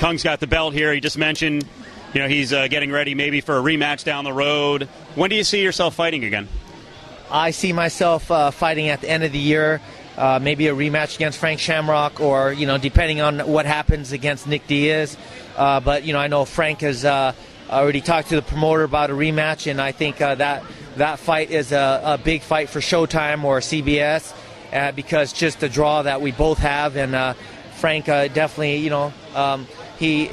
Cung's got the belt here. He just mentioned, he's getting ready maybe for a rematch down the road. When do you see yourself fighting again? I see myself fighting at the end of the year, maybe a rematch against Frank Shamrock, or depending on what happens against Nick Diaz. But I know Frank has already talked to the promoter about a rematch, and I think that fight is a big fight for Showtime or CBS, because just the draw that we both have, and Frank definitely, he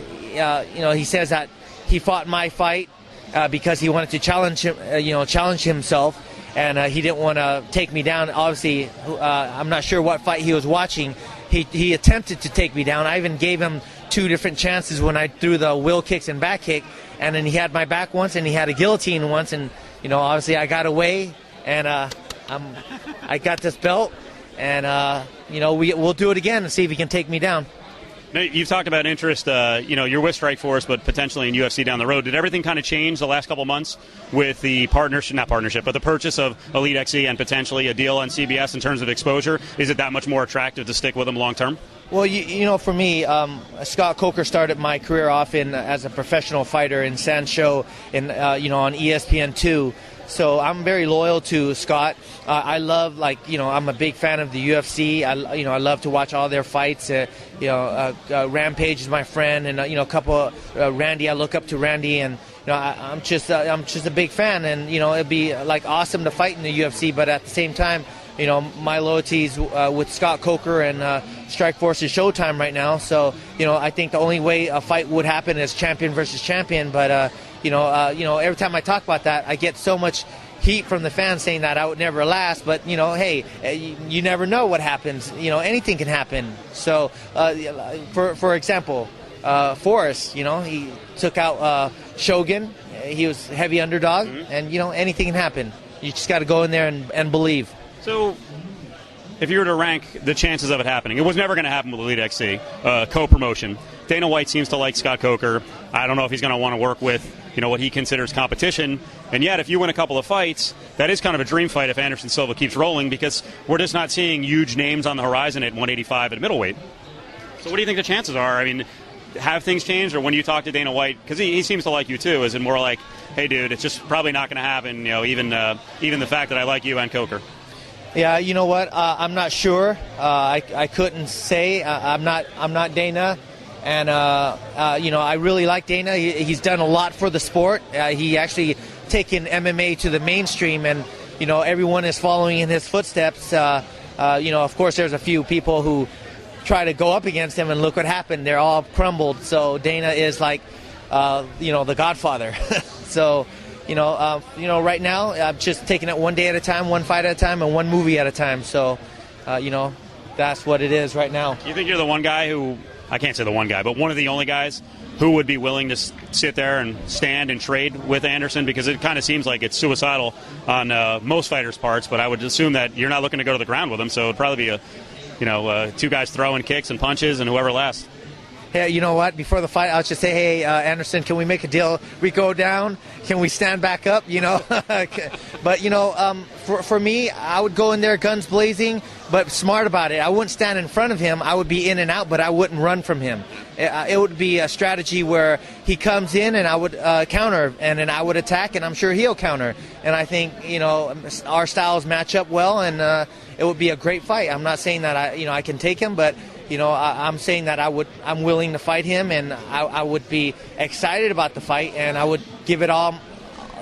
says that he fought my fight because he wanted to challenge himself. And he didn't want to take me down. Obviously, I'm not sure what fight he was watching. He attempted to take me down. I even gave him 2 different chances when I threw the wheel kicks and back kick. And then he had my back once, and he had a guillotine once. And, obviously I got away, and I got this belt. And, we'll do it again and see if he can take me down. Now, you've talked about interest, you're with Strikeforce, but potentially in UFC down the road. Did everything kind of change the last couple months with the the purchase of Elite XC and potentially a deal on CBS in terms of exposure? Is it that much more attractive to stick with them long term? Well, for me, Scott Coker started my career off as a professional fighter in Sancho, on ESPN2. So I'm very loyal to Scott. I love, I'm a big fan of the UFC. I love to watch all their fights. Rampage is my friend, and a couple Randy. I look up to Randy, and I'm just a big fan. And it'd be awesome to fight in the UFC, but at the same time, my loyalties with Scott Coker and Strikeforce is Showtime right now. So I think the only way a fight would happen is champion versus champion. But every time I talk about that, I get so much heat from the fans saying that I would never last. But hey, you never know what happens. Anything can happen. So for example, Forrest, he took out Shogun. He was heavy underdog, and anything can happen. You just got to go in there and believe. So, if you were to rank the chances of it happening, it was never going to happen with Elite XC, co-promotion. Dana White seems to like Scott Coker. I don't know if he's going to want to work with, what he considers competition. And yet, if you win a couple of fights, that is kind of a dream fight if Anderson Silva keeps rolling, because we're just not seeing huge names on the horizon at 185 at middleweight. So what do you think the chances are? I mean, have things changed, or when you talk to Dana White, because he seems to like you too, is it more like, hey, dude, it's just probably not going to happen, even the fact that I like you and Coker? Yeah, you know what? I'm not sure. I couldn't say. I'm not Dana, and I really like Dana. He's done a lot for the sport. He actually taken MMA to the mainstream, and everyone is following in his footsteps. Of course, there's a few people who try to go up against him, and look what happened. They're all crumbled. So Dana is like, the Godfather. So. Right now, I'm just taking it one day at a time, one fight at a time, and one movie at a time. So, that's what it is right now. You think you're the one guy who, I can't say the one guy, but one of the only guys who would be willing to sit there and stand and trade with Anderson? Because it kind of seems like it's suicidal on most fighters' parts, but I would assume that you're not looking to go to the ground with him, so it would probably be two guys throwing kicks and punches and whoever lasts. Hey, you know what? Before the fight, I'll just say, hey, Anderson, can we make a deal? We go down. Can we stand back up? But, for me, I would go in there guns blazing, but smart about it. I wouldn't stand in front of him. I would be in and out, but I wouldn't run from him. It would be a strategy where he comes in and I would counter, and then I would attack, and I'm sure he'll counter. And I think, our styles match up well, and it would be a great fight. I'm not saying that I can take him, but I'm saying that I'm willing to fight him, and I would be excited about the fight, and I would give it all,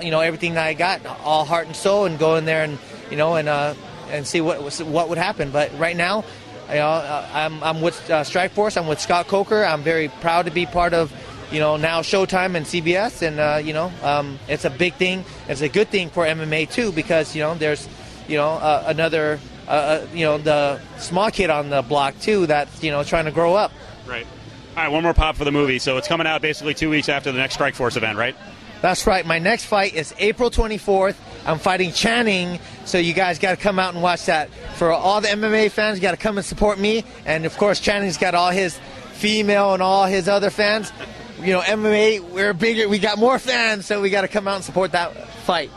everything that I got, all heart and soul, and go in there and see what would happen. But right now, I'm with Strikeforce. I'm with Scott Coker. I'm very proud to be part of, now Showtime and CBS, and it's a big thing. It's a good thing for MMA too, because there's another. The small kid on the block, too, that's, trying to grow up. Right. All right, one more pop for the movie. So it's coming out basically 2 weeks after the next Strikeforce event, right? That's right. My next fight is April 24th. I'm fighting Channing, so you guys got to come out and watch that. For all the MMA fans, you got to come and support me. And, of course, Channing's got all his female and all his other fans. MMA, we're bigger. We got more fans, so we got to come out and support that fight.